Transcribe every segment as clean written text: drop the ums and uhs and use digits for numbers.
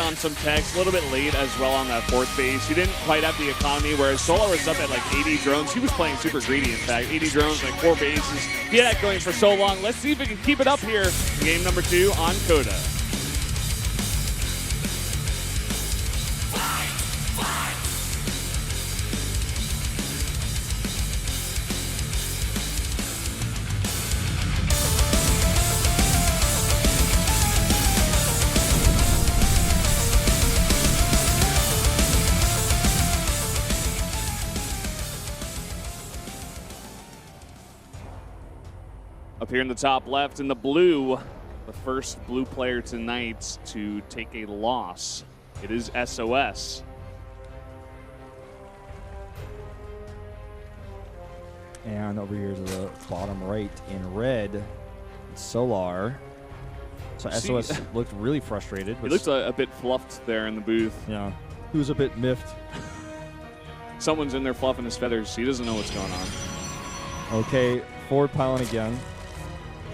on some techs, a little bit late as well on that fourth base. He didn't quite have the economy, whereas Solar was up at like 80 drones. He was playing super greedy, in fact. 80 drones, like 4 bases. He had that going for so long. Let's see if he can keep it up here in game number 2 on Coda. Up here in the top left in the blue, the first blue player tonight to take a loss. It is SOS. And over here to the bottom right in red, Solar. So SOS looked really frustrated. He looked a bit fluffed there in the booth. Yeah, he was a bit miffed. Someone's in there fluffing his feathers. He doesn't know what's going on. Okay, forward pylon again.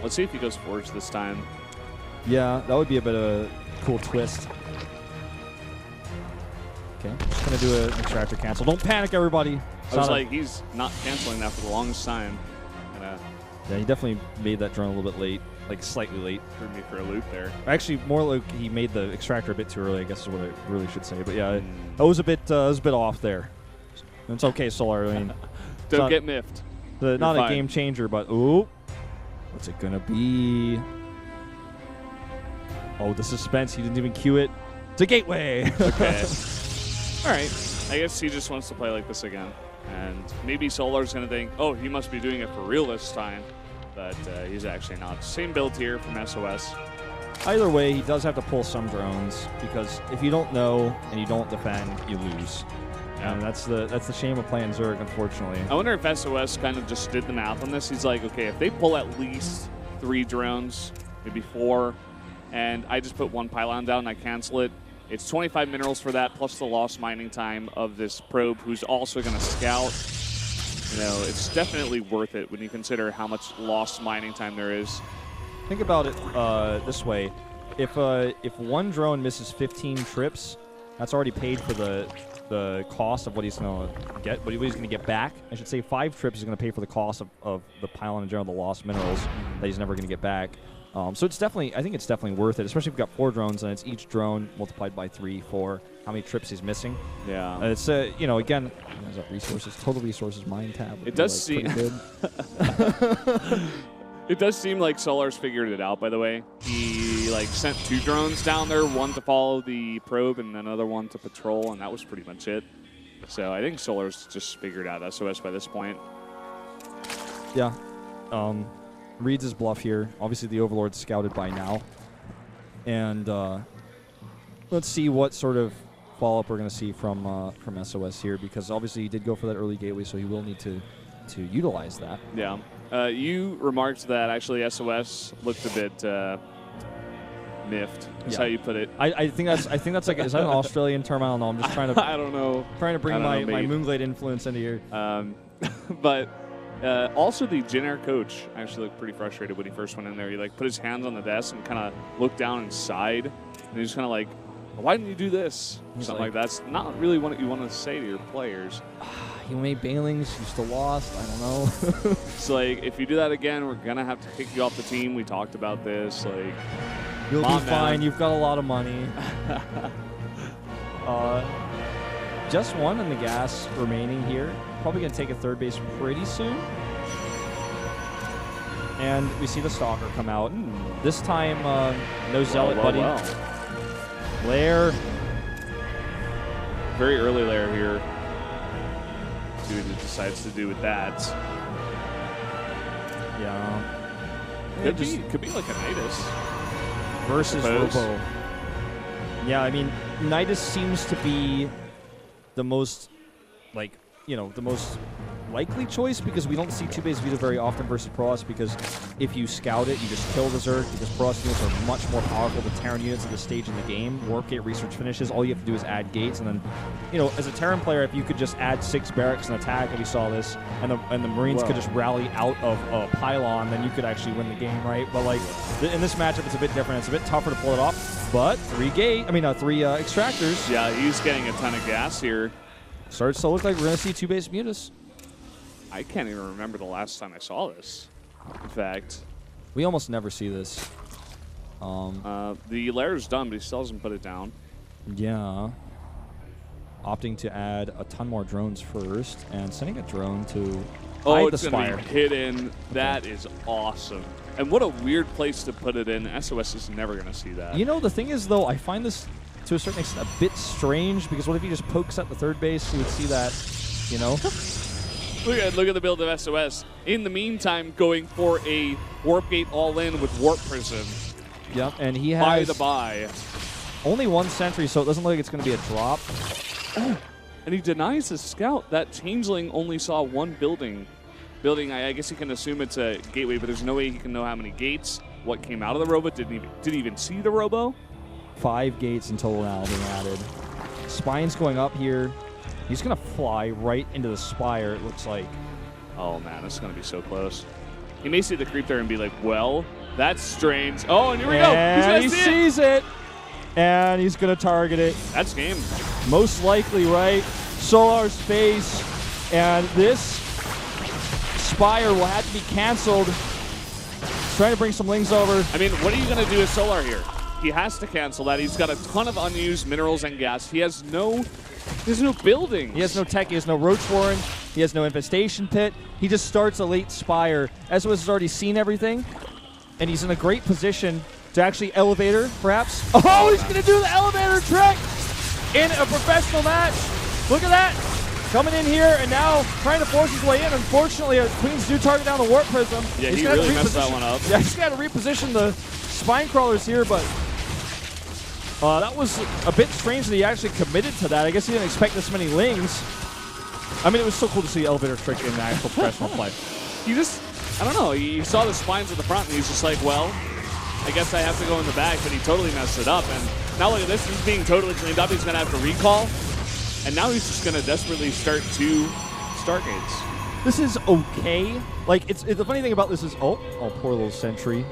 Let's see if he goes forwards this time. Yeah, that would be a bit of a cool twist. Okay, just going to do an extractor cancel. Don't panic, everybody. I was like, he's not canceling that for the longest time. Yeah, he definitely made that drone a little bit late, like slightly late. Threw me for a loop there. Actually, more like he made the extractor a bit too early, I guess is what I really should say. But yeah, that was a bit off there. It's okay, Solar. I mean, don't get miffed. Not a game changer, but ooh. What's it gonna be? Oh, the suspense. He didn't even cue it. It's a gateway. Okay. All right. I guess he just wants to play like this again. And maybe Solar's gonna think, oh, he must be doing it for real this time. But he's actually not. Same build here from SOS. Either way, he does have to pull some drones, because if you don't know and you don't defend, you lose. And that's the shame of playing Zerg, unfortunately. I wonder if SOS kind of just did the math on this. He's like, okay, if they pull at least 3 drones, maybe 4, and I just put 1 pylon down and I cancel it, it's 25 minerals for that, plus the lost mining time of this probe, who's also going to scout. You know, it's definitely worth it when you consider how much lost mining time there is. Think about it this way. If 1 drone misses 15 trips, that's already paid for the cost of what he's going to get, what he's going to get back. I should say 5 trips is going to pay for the cost of the pylon in general, the lost minerals that he's never going to get back. So it's definitely, I think it's definitely worth it, especially if we've got 4 drones and it's each drone multiplied by 3, 4, how many trips he's missing. Yeah. It's, you know, again, resources, total resources, mine tab. It does seem good. It does seem like Solar's figured it out, by the way. He sent 2 drones down there, 1 to follow the probe and another 1 to patrol, and that was pretty much it. So I think Solar's just figured out SOS by this point. Yeah. Reads his bluff here. Obviously the Overlord's scouted by now. And let's see what sort of follow-up we're going to see from SOS here, because obviously he did go for that early gateway, so he will need to utilize that. Yeah. You remarked that actually SOS looked a bit miffed. That's how you put it. I think that's like, is that an Australian term? I don't know. I'm just trying to I don't know. Trying to bring my Moonglade influence into here. But also the Jin Air coach actually looked pretty frustrated when he first went in there. He put his hands on the desk and kind of looked down and sighed, and he's kind of like, why didn't you do this? Something like that's not really what you want to say to your players. You made bailings, you still lost, I don't know. It's if you do that again, we're going to have to kick you off the team. We talked about this. You'll be fine, you've got a lot of money. Just 1 in the gas remaining here. Probably going to take a 3rd base pretty soon. And we see the Stalker come out. This time, no Zealot, buddy. Lair. Very early lair here. See what he decides to do with that. Yeah. Could be like a Nidus. Versus Robo. Yeah, I mean, Nidus seems to be the most, the most likely choice because we don't see 2-base Vita very often versus Protoss, because if you scout it, you just kill the Zerg, because Protoss units are much more powerful than Terran units at this stage in the game. Warp Gate research finishes, all you have to do is add gates, and then, you know, as a Terran player, if you could just add 6 barracks and attack, and we saw this, and the Marines could just rally out of a pylon, then you could actually win the game, right? But like, in this matchup, it's a bit different. It's a bit tougher to pull it off, but 3 extractors. Yeah, he's getting a ton of gas here. Starts to look like we're going to see 2-base mutas. I can't even remember the last time I saw this. In fact, we almost never see this. The lair's done, but he still hasn't put it down. Yeah. Opting to add a ton more drones first, and sending a drone to hide the Spire. It's going to be hidden. That is awesome. And what a weird place to put it in. SOS is never going to see that. You know, the thing is, though, I find this, to a certain extent, a bit strange, because what if he just pokes at the third base? You would see that, you know? Look at the build of SOS. In the meantime, going for a Warp Gate all-in with Warp Prism. Yep, and he has buy. Only 1 sentry, so it doesn't look like it's going to be a drop. Oh, and he denies the scout. That Changeling only saw 1 building. I guess he can assume it's a gateway, but there's no way he can know how many gates, what came out of the robo. Did he even see the robo? 5 gates in total now being added. Spine's going up here. He's going to fly right into the Spire, it looks like. Oh, man, this is going to be so close. He may see the creep there and be like, well, that's strange. Oh, and here we go. He sees it. And he's going to target it. That's game. Most likely, right? Solar's face. And this Spire will have to be canceled. He's trying to bring some Lings over. I mean, what are you going to do with Solar here? He has to cancel that. He's got a ton of unused minerals and gas. He has no buildings. He has no tech. He has no Roach Warren. He has no Infestation Pit. He just starts a late Spire. SOS has already seen everything, and he's in a great position to actually Elevator, perhaps. Oh, he's going to do the Elevator trick in a professional match. Look at that. Coming in here and now trying to force his way in. Unfortunately, Queens do target down the Warp Prism. Yeah, he really messed that one up. Yeah, he's got to reposition the Spine Crawlers here, but that was a bit strange that he actually committed to that. I guess he didn't expect this many Lings. I mean, it was so cool to see Elevator trick in actual professional play. He just, I don't know, he saw the spines at the front and he's just like, well, I guess I have to go in the back, but he totally messed it up. And now look at this, he's being totally cleaned up. He's going to have to recall. And now he's just going to desperately start 2 Stargates. This is okay. Like, it's the funny thing about this is, oh, poor little sentry.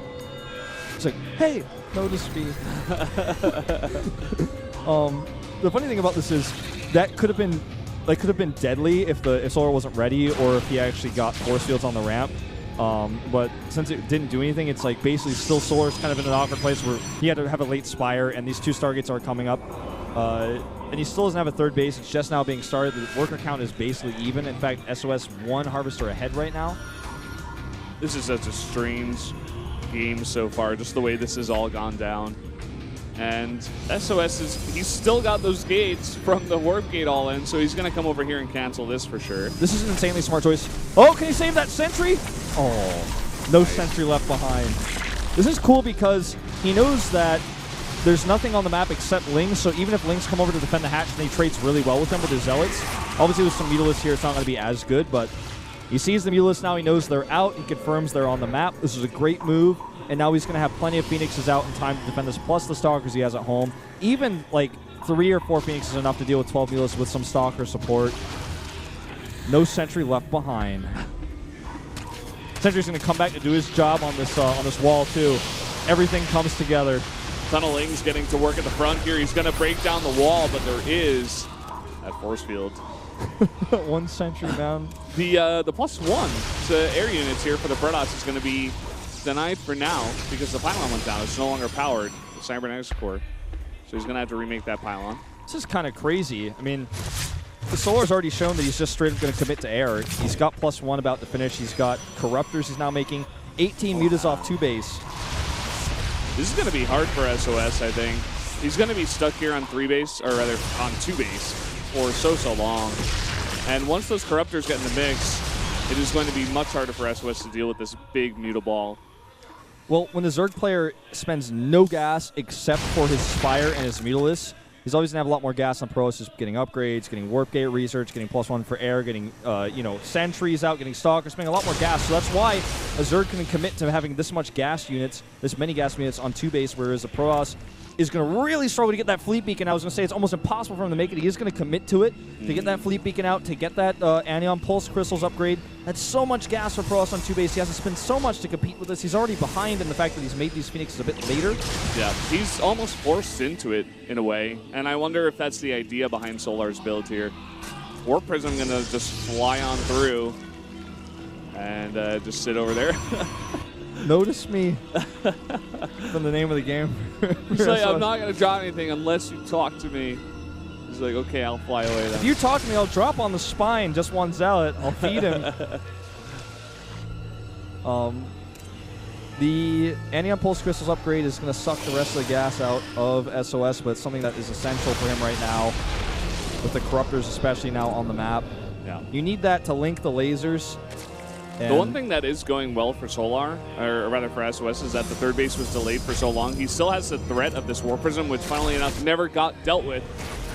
It's like, hey, notice me. The funny thing about this is that could have been deadly if Solar wasn't ready, or if he actually got force fields on the ramp. But since it didn't do anything, it's like basically still Solar's kind of in an awkward place where he had to have a late Spire, and these 2 Stargates are coming up. And he still doesn't have a third base. It's just now being started. The worker count is basically even. In fact, SOS 1 Harvester ahead right now. This is such a strange game so far, just the way this has all gone down. And SOS he's still got those gates from the Warp Gate all in, so he's going to come over here and cancel this for sure. This is an insanely smart choice. Oh, can he save that sentry? Oh, no sentry left behind. This is cool because he knows that there's nothing on the map except Lings, so even if Lings come over to defend the hatch, and he trades really well with them with his Zealots. Obviously with some Mutalisks here, it's not going to be as good, but he sees the Mutalisks now, he knows they're out, he confirms they're on the map. This is a great move, and now he's going to have plenty of Phoenixes out in time to defend this, plus the Stalkers he has at home. Even like 3 or 4 Phoenixes is enough to deal with 12 Mutalisks with some Stalker support. No sentry left behind. Sentry's going to come back to do his job on this wall too. Everything comes together. Tunneling's getting to work at the front here. He's going to break down the wall, but there is that force field. 1 sentry down. The +1 to air units here for the Protoss is going to be denied for now because the pylon went down. It's no longer powered, the Cybernetics core. So he's going to have to remake that pylon. This is kind of crazy. I mean, the Solar's already shown that he's just straight up going to commit to air. He's got +1 about to finish. He's got Corruptors he's now making. 18 mutas off 2 base. This is going to be hard for SOS, I think. He's going to be stuck here on 3 base, or rather on 2 base, for so long. And once those Corruptors get in the mix, it is going to be much harder for SOS to deal with this big Mutaball. Well, when the Zerg player spends no gas except for his Spire and his Mutalisks, He's always going to have a lot more gas on pros, just getting upgrades, getting warp gate research, getting +1 for air, getting, sentries out, getting stalkers, spending a lot more gas. So that's why a Zerg can commit to having this much gas units, this many gas units on 2 base, whereas a Protoss is going to really struggle to get that fleet beacon. I was going to say it's almost impossible for him to make it. He is going to commit to it to get that fleet beacon out, to get that Anion Pulse Crystals upgrade. That's so much gas for Protoss on 2 base. He has to spend so much to compete with this. He's already behind in the fact that he's made these Phoenixes a bit later. Yeah, he's almost forced into it in a way, and I wonder if that's the idea behind Solar's build here. Warp Prism going to just fly on through and just sit over there. Notice me from the name of the game. He's like, I'm not going to drop anything unless you talk to me. He's like, okay, I'll fly away then. If you talk to me, I'll drop on the spine just one zealot. I'll feed him. The Anion Pulse Crystals upgrade is going to suck the rest of the gas out of SOS, but it's something that is essential for him right now, with the Corruptors especially now on the map. Yeah. You need that to link the lasers. The one thing that is going well for Solar, or rather for SOS, is that the 3rd base was delayed for so long. He still has the threat of this Warp Prism, which funnily enough never got dealt with.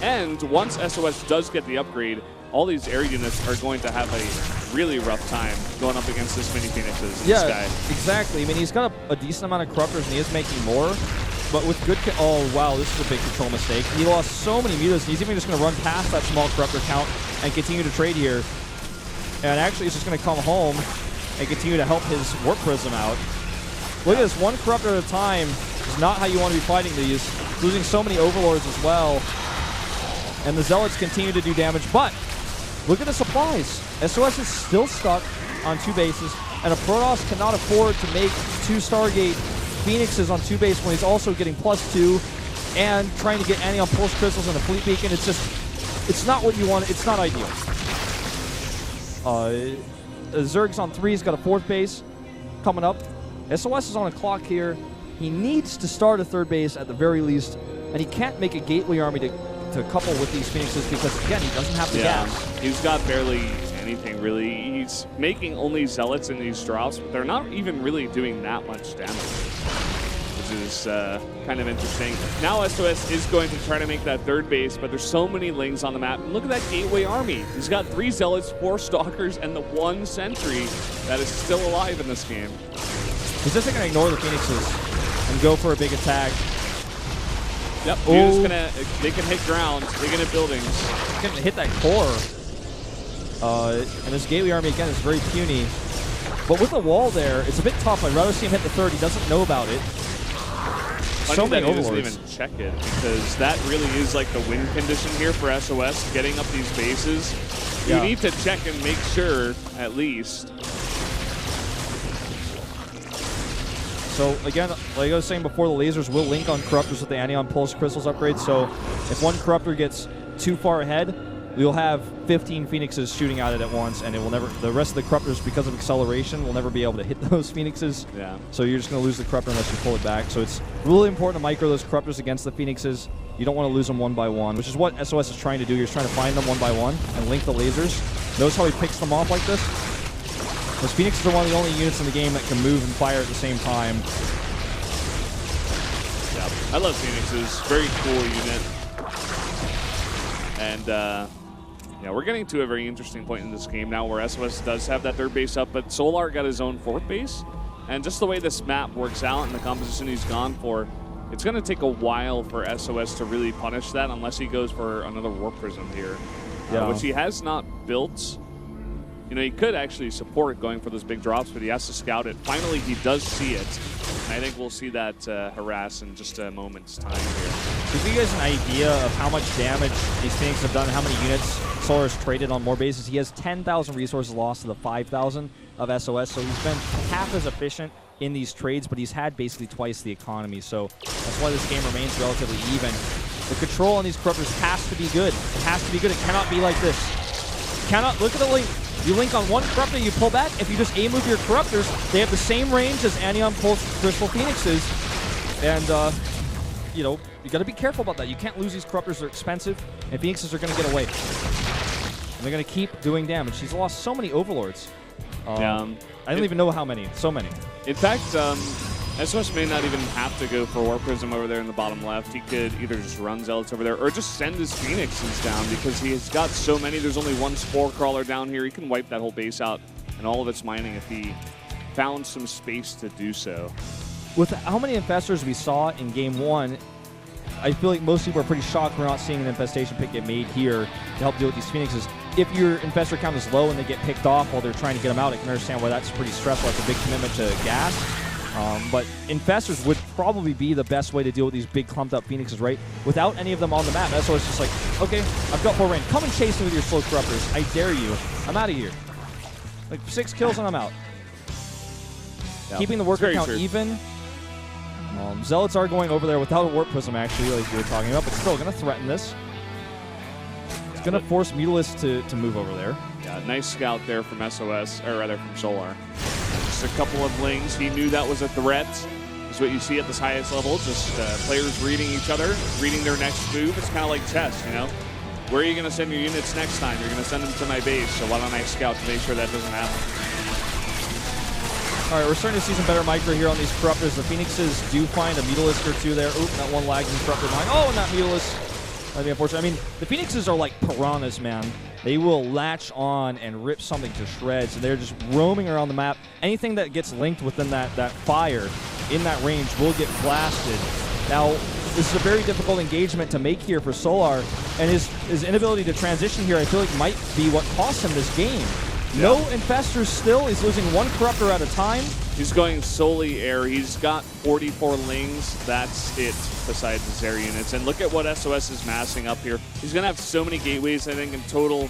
And once SOS does get the upgrade, all these air units are going to have a really rough time going up against this many Phoenixes in the sky. Exactly. I mean, he's got a decent amount of Corruptors, and he is making more. But with good... Oh, wow, this is a big control mistake. He lost so many mutas, and he's even just going to run past that small Corruptor count and continue to trade here. And actually, he's just going to come home and continue to help his Warp Prism out. Look at this, 1 Corruptor at a time is not how you want to be fighting these. Losing so many Overlords as well. And the Zealots continue to do damage, but look at the supplies. SOS is still stuck on 2 bases, and a Protoss cannot afford to make 2 Stargate Phoenixes on 2 base when he's also getting +2 and trying to get Anion Pulse Crystals and a Fleet Beacon. It's just, it's not what you want. It's not ideal. Zerg's on 3. He's got a 4th base coming up. SOS is on a clock here. He needs to start a 3rd base at the very least, and he can't make a Gateway army to couple with these Phoenixes because, again, he doesn't have the gas. He's got barely anything, really. He's making only Zealots in these drops, but they're not even really doing that much damage, which is kind of interesting. Now SOS is going to try to make that 3rd base, but there's so many lings on the map. And look at that Gateway army. He's got 3 Zealots, 4 Stalkers, and the 1 Sentry that is still alive in this game. He's just going to ignore the Phoenixes and go for a big attack. Yep, you're just gonna, they can hit ground, they can hit buildings. He's going to hit that core. And this Gateway army, again, is very puny. But with the wall there, it's a bit tough. I'd rather see him hit the 3rd. He doesn't know about it. So many Overlords. He doesn't even check it, because that really is like the win condition here for SOS, getting up these bases. You need to check and make sure, at least. So again, like I was saying before, the lasers will link on Corruptors with the Anion Pulse Crystals upgrade. So if one Corruptor gets too far ahead, we'll have 15 Phoenixes shooting at it at once, and it will never. The rest of the Corruptors, because of acceleration, will never be able to hit those Phoenixes. Yeah. So you're just going to lose the Corruptor unless you pull it back. So it's really important to micro those Corruptors against the Phoenixes. You don't want to lose them one by one, which is what SOS is trying to do. He's trying to find them one by one and link the lasers. Notice how he picks them off like this? Those Phoenixes are one of the only units in the game that can move and fire at the same time. Yeah, I love Phoenixes. Very cool unit. And yeah, we're getting to a very interesting point in this game now where SOS does have that 3rd base up, but Solar got his own 4th base. And just the way this map works out and the composition he's gone for, it's going to take a while for SOS to really punish that unless he goes for another Warp Prism here, which he has not built. You know, he could actually support going for those big drops, but he has to scout it. Finally, he does see it. And I think we'll see that harass in just a moment's time here. To give you guys an idea of how much damage these Phoenix have done, how many units Solar has traded on more bases, he has 10,000 resources lost to the 5,000 of SOS, so he's been half as efficient in these trades, but he's had basically twice the economy, so that's why this game remains relatively even. The control on these Corruptors has to be good. It has to be good. It cannot be like this. Cannot. Look at the link. You link on one Corruptor, you pull back. If you just aim with your Corruptors, they have the same range as Anion Pulse Crystal Phoenixes. And, you know, you got to be careful about that. You can't lose these Corruptors. They're expensive, and Phoenixes are going to get away. And they're going to keep doing damage. He's lost so many Overlords. I don't even know how many. So many. In fact, SOS may not even have to go for Warp Prism over there in the bottom left. He could either just run Zealots over there or just send his Phoenixes down because he's got so many. There's only one Spore Crawler down here. He can wipe that whole base out and all of its mining if he found some space to do so. With how many Infestors we saw in Game 1, I feel like most people are pretty shocked we're not seeing an Infestation pick get made here to help deal with these Phoenixes. If your Infestor count is low and they get picked off while they're trying to get them out, I can understand why that's pretty stressful. That's a big commitment to gas. But Infestors would probably be the best way to deal with these big clumped up Phoenixes, right? Without any of them on the map. That's why it's just like, okay, I've got full range. Come and chase me with your slow corruptors. I dare you. I'm out of here. Like 6 kills and I'm out. Yep. Keeping the worker count even. Zealots are going over there without a Warp Prism, actually, like we were talking about, but still going to threaten this. It's going to force Mutalisk to move over there. Yeah, nice scout there from SOS, or rather from Solar. Just a couple of lings. He knew that was a threat. Is what you see at this highest level. Just players reading each other, reading their next move. It's kind of like chess, you know? Where are you going to send your units next time? You're going to send them to my base, so why don't I scout to make sure that doesn't happen? All right, we're starting to see some better micro here on these Corruptors. The Phoenixes do find a Mutalisk or two there. Oop, that one lagging Corruptor behind. Oh, and that Mutalisk. That'd be unfortunate. I mean, the Phoenixes are like piranhas, man. They will latch on and rip something to shreds. And they're just roaming around the map. Anything that gets linked within that fire in that range will get blasted. Now, this is a very difficult engagement to make here for Solar. And his inability to transition here, I feel like, might be what cost him this game. Yeah. No Infestors still. He's losing one Corruptor at a time. He's going solely air. He's got 44 lings. That's it besides his air units. And look at what SOS is massing up here. He's going to have so many gateways, I think, in total,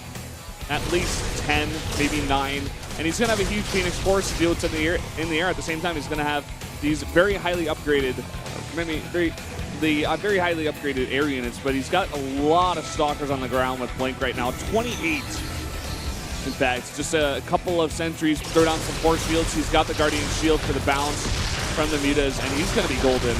at least 10, maybe 9. And he's going to have a huge Phoenix Force to deal with in the air. At the same time, he's going to have these very highly upgraded, very highly upgraded air units. But he's got a lot of Stalkers on the ground with Blink right now. 28. In fact, just a couple of sentries, throw down some force fields. He's got the Guardian Shield for the bounce from the Mutas, and he's going to be golden.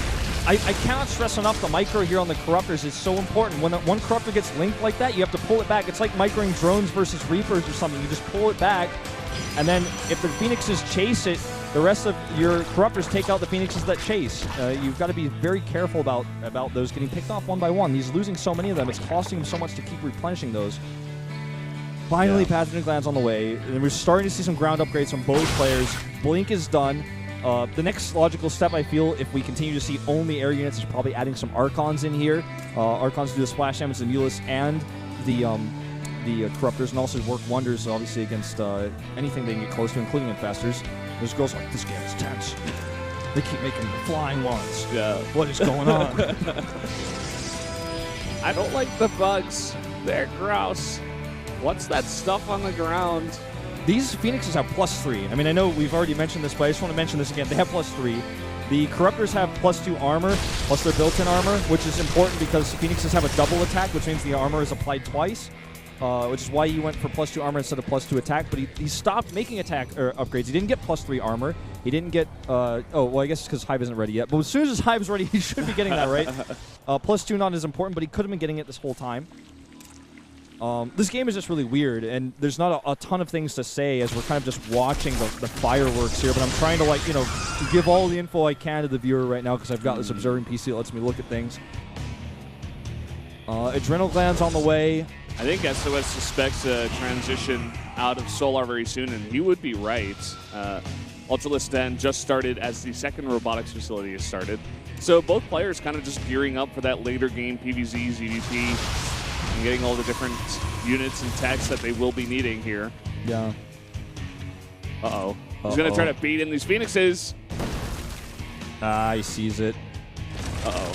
I cannot stress enough the micro here on the Corruptors is so important. When one Corruptor gets linked like that, you have to pull it back. It's like microing drones versus Reapers or something. You just pull it back, and then if the Phoenixes chase it, the rest of your Corruptors take out the Phoenixes that chase. You've got to be very careful about those getting picked off one by one. He's losing so many of them. It's costing him so much to keep replenishing those. Finally, Pathogen Glands on the way, and we're starting to see some ground upgrades from both players. Blink is done. The next logical step, I feel, if we continue to see only air units, is probably adding some Archons in here. Archons do the splash damage to the Mutalisk and the Corruptors, and also work wonders, obviously, against anything they can get close to, including Infestors. There's girls like, this game is tense. They keep making flying ones. Yeah. What is going on? I don't like the bugs. They're gross. What's that stuff on the ground? These Phoenixes have +3. I mean, I know we've already mentioned this, but I just want to mention this again. They have +3. The Corruptors have +2 armor, plus their built-in armor, which is important because Phoenixes have a double attack, which means the armor is applied twice, which is why he went for +2 armor instead of +2 attack. But he stopped making attack upgrades. He didn't get +3 armor. He didn't get... oh, well, I guess it's because Hive isn't ready yet. But as soon as his Hive's ready, he should be getting that, right? +2 not as important, but he could have been getting it this whole time. This game is just really weird, and there's not a ton of things to say as we're kind of just watching the fireworks here, but I'm trying to, like, you know, give all the info I can to the viewer right now because I've got this observing PC that lets me look at things. Adrenal Glands on the way. I think SOS suspects a transition out of Solar very soon, and he would be right. Ultralisk Den just started as the second robotics facility has started. So both players kind of just gearing up for that later game PvZ, ZVP, and getting all the different units and techs that they will be needing here. Yeah. Uh-oh. He's going to try to beat in these Phoenixes. He sees it. Uh-oh.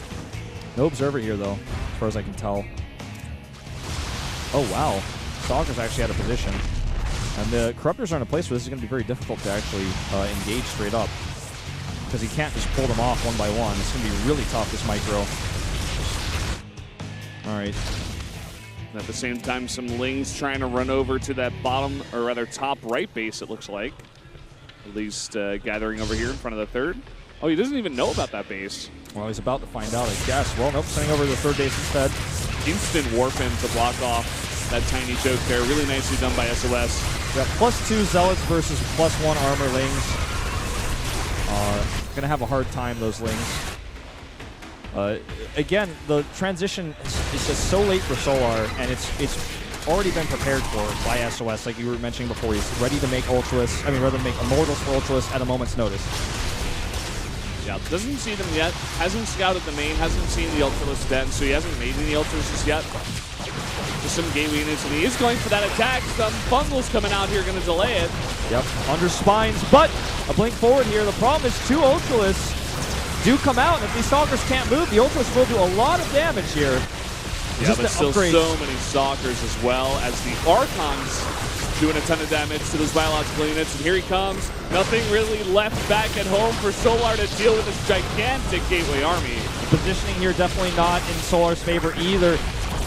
No observer here, though, as far as I can tell. Oh, wow. Stalker's actually out of position. And the Corruptors are in a place where this is going to be very difficult to actually engage straight up. Because he can't just pull them off one by one. It's going to be really tough, this micro. All right. At the same time, some Lings trying to run over to that bottom, or rather top right base, it looks like. At least gathering over here in front of the third. Oh, he doesn't even know about that base. Well, he's about to find out, I guess. Well, nope, sending over to the third base instead. Instant warp in to block off that tiny choke there. Really nicely done by SOS. Yeah, +2 Zealots versus +1 Armor Lings. going to have a hard time, those Lings. Again, the transition is just so late for Solar, and it's already been prepared for by SOS, like you were mentioning before. He's ready to make Ultras, rather make Immortals for Ultras at a moment's notice. Yeah, doesn't see them yet, hasn't scouted the main, hasn't seen the Ultraless den, so he hasn't made any Ultras just yet. Just some gateway units, and he is going for that attack. Some bundles coming out here, going to delay it. Yep, under spines, but a blink forward here. The problem is 2 Ultralists do come out, and if these Stalkers can't move, the Ultras will do a lot of damage here. Yeah, but still so many Stalkers as well, as the Archons doing a ton of damage to those biological units. And here he comes. Nothing really left back at home for Solar to deal with this gigantic gateway army. The positioning here definitely not in Solar's favor either.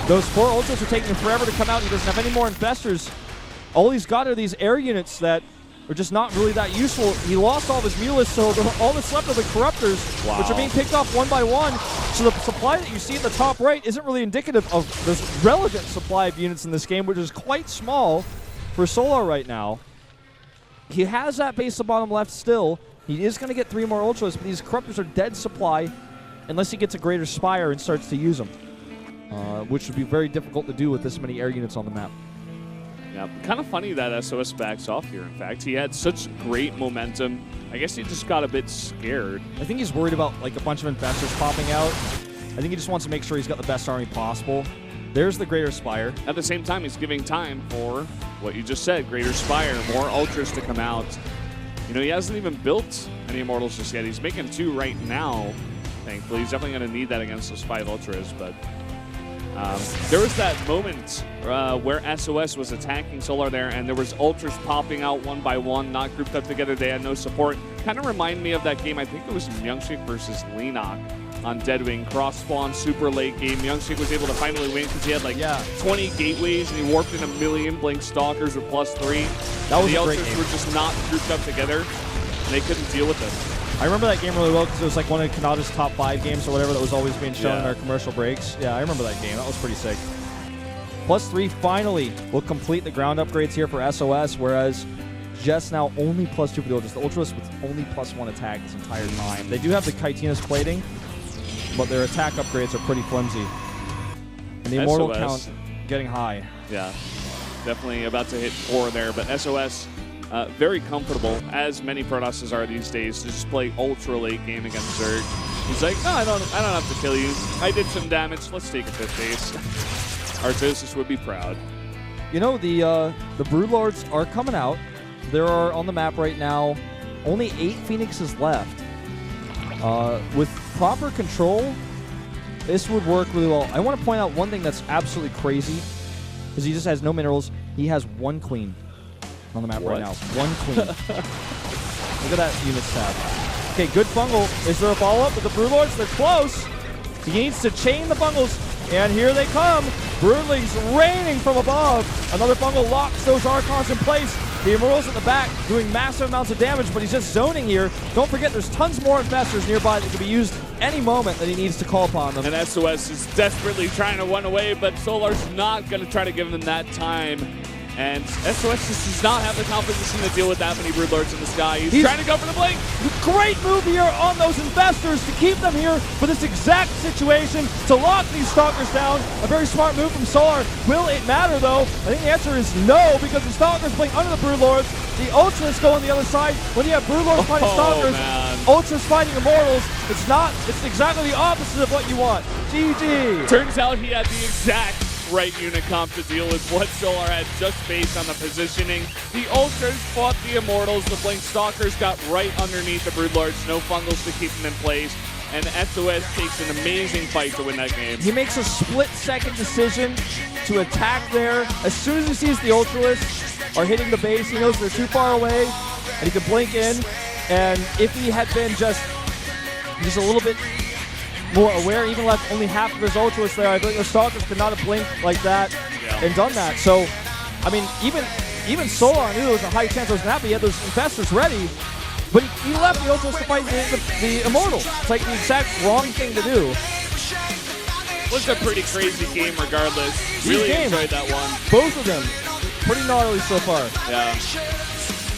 Those 4 Ultras are taking him forever to come out. He doesn't have any more Infestors. All he's got are these air units that are just not really that useful. He lost all of his Mutalists, so all that's left are the Corruptors, which are being picked off one by one. So the supply that you see at the top right isn't really indicative of this relevant supply of units in this game, which is quite small for Solar right now. He has that base of bottom left still. He is going to get 3 more Ultras, but these Corruptors are dead supply unless he gets a Greater Spire and starts to use them, which would be very difficult to do with this many air units on the map. Yeah, kind of funny that SOS backs off here, in fact. He had such great momentum. I guess he just got a bit scared. I think he's worried about like a bunch of Infestors popping out. I think he just wants to make sure he's got the best army possible. There's the Greater Spire. At the same time, he's giving time for what you just said, Greater Spire, more Ultras to come out. You know, he hasn't even built any Immortals just yet. He's making 2 right now, thankfully. He's definitely going to need that against those 5 Ultras, but there was that moment where SOS was attacking Solar there, and there was Ultras popping out one by one, not grouped up together. They had no support. Kind of remind me of that game. I think it was Myungshik versus Leenock on Deadwing. Cross spawn, super late game. Myungshik was able to finally win because he had like 20 gateways, and he warped in 1,000,000 Blink Stalkers with +3. That was the a great Ultras game. were just not grouped up together, and they couldn't deal with it. I remember that game really well because it was like one of Kanata's top 5 games or whatever that was always being shown in our commercial breaks. Yeah, I remember that game. That was pretty sick. +3 finally will complete the ground upgrades here for SOS, whereas just now only +2 for the Ultras. The Ultras with only +1 attack this entire time. They do have the Chitinous plating, but their attack upgrades are pretty flimsy. And the Immortal count getting high. Yeah, definitely about to hit 4 there, but SOS very comfortable, as many Protosses are these days, to just play ultra late game against Zerg. He's like, no, I don't have to kill you. I did some damage. Let's take a 5th base. Artosis would be proud. You know, the Broodlords are coming out. There are on the map right now only 8 Phoenixes left. With proper control, this would work really well. I want to point out one thing that's absolutely crazy, because he just has no minerals. He has 1 Queen on the map right now. 1 Queen. Look at that unit stat. Okay, good bungle. Is there a follow-up with the Broodlords? They're close. He needs to chain the bungles, and here they come. Broodlings raining from above. Another bungle locks those Archons in place. The Immortals at the back doing massive amounts of damage, but he's just zoning here. Don't forget, there's tons more Infestors nearby that can be used any moment that he needs to call upon them. And SOS is desperately trying to run away, but Solar's not going to try to give them that time. And SOS just does not have the composition to deal with that many Broodlords in the sky. He's trying to go for the blink. Great move here on those Infestors to keep them here for this exact situation, to lock these Stalkers down. A very smart move from Solar. Will it matter, though? I think the answer is no, because the Stalkers blink under the Broodlords. The Ultras go on the other side. When you have Broodlords fighting Stalkers, Ultras fighting Immortals, it's exactly the opposite of what you want. GG. Turns out he had the exact right unit comp to deal with what Solar had, just based on the positioning. The Ultras fought the Immortals. The Blink Stalkers got right underneath the Broodlords. No fungals to keep them in place. And SOS takes an amazing fight to win that game. He makes a split-second decision to attack there. As soon as he sees the Ultralists are hitting the base, he knows they're too far away, and he can blink in. And if he had been just a little bit more aware, even left only half of his Ultras there, I think the Stalkers could not have blinked like that and done that. So, I mean, even Solar knew there was a high chance it was going to happen. He had those Infestors ready, but he left the Ultras to fight the Immortal. It's like the exact wrong thing to do. It was a pretty crazy game regardless. Really enjoyed that one. Both of them, pretty gnarly so far. Yeah.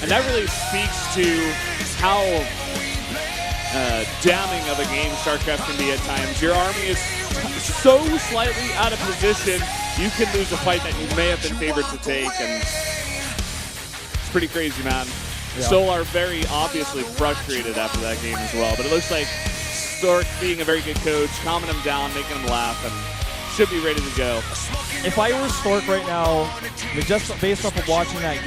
And that really speaks to how damning of a game StarCraft can be at times. Your army is so slightly out of position, you can lose a fight that you may have been favored to take, and it's pretty crazy, man. Yeah. Solar very obviously frustrated after that game as well, but it looks like Stork being a very good coach, calming him down, making him laugh, and should be ready to go. If I were Stork right now, just based off of watching that game,